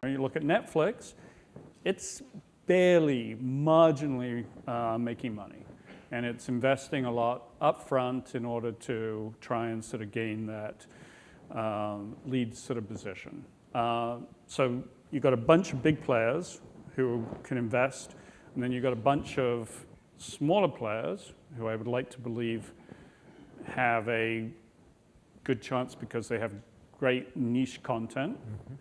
You look at Netflix, it's barely, marginally making money. And it's investing a lot upfront in order to try and sort of gain that lead sort of position. So you've got a bunch of big players who can invest, and then you've got a bunch of smaller players who I would like to believe have a good chance because they have great niche content. Mm-hmm.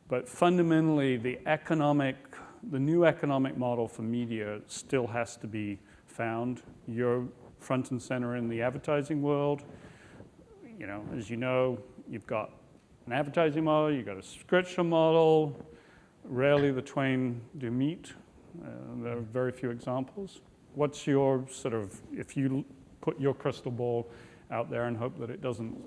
But fundamentally, the new economic model for media still has to be found. You're front and center in the advertising world. You know, as you know, you've got an advertising model, you've got a subscription model. Rarely the twain do meet. There are very few examples. What's your sort of, if you put your crystal ball out there and hope that it doesn't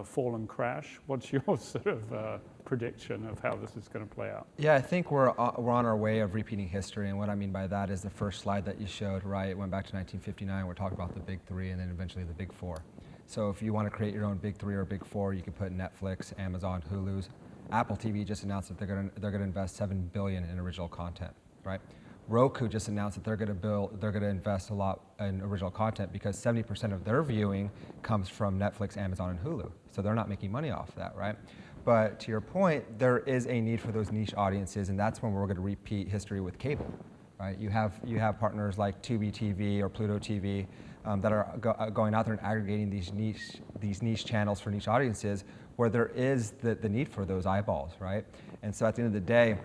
fall and crash, what's your sort of prediction of how this is going to play out? Yeah, I think we're on our way of repeating history, and what I mean by that is the first slide that you showed, right? It went back to 1959. We're talking about the big three and then eventually the big four. So if you want to create your own big three or big four, you can put Netflix, Amazon, Hulu's. Apple TV just announced that they're going to invest $7 billion in original content, right? Roku just announced that they're going to invest a lot in original content because 70% of their viewing comes from Netflix, Amazon, and Hulu. So they're not making money off that, right? But to your point, there is a need for those niche audiences, and that's when we're going to repeat history with cable, right? You have partners like Tubi TV or Pluto TV that are going out there and aggregating these niche channels for niche audiences where there is the need for those eyeballs, right? And so at the end of the day,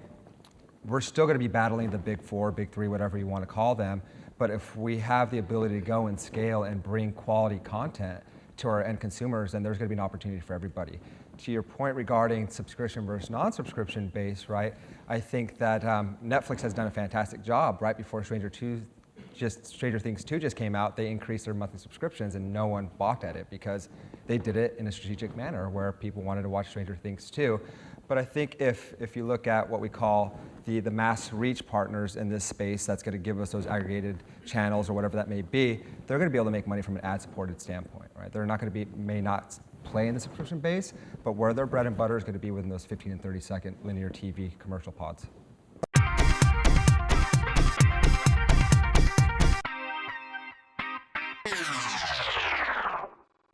we're still going to be battling the big four, big three, whatever you want to call them. But if we have the ability to go and scale and bring quality content to our end consumers, then there's going to be an opportunity for everybody. To your point regarding subscription versus non-subscription base, right? I think that Netflix has done a fantastic job. Right before Stranger Things 2 just came out, they increased their monthly subscriptions and no one balked at it because they did it in a strategic manner where people wanted to watch Stranger Things 2. But I think if you look at what we call the mass reach partners in this space, that's going to give us those aggregated channels or whatever that may be, they're going to be able to make money from an ad-supported standpoint, right? They're not going to may not play in the subscription base, but where their bread and butter is going to be within those 15 and 30 second linear TV commercial pods.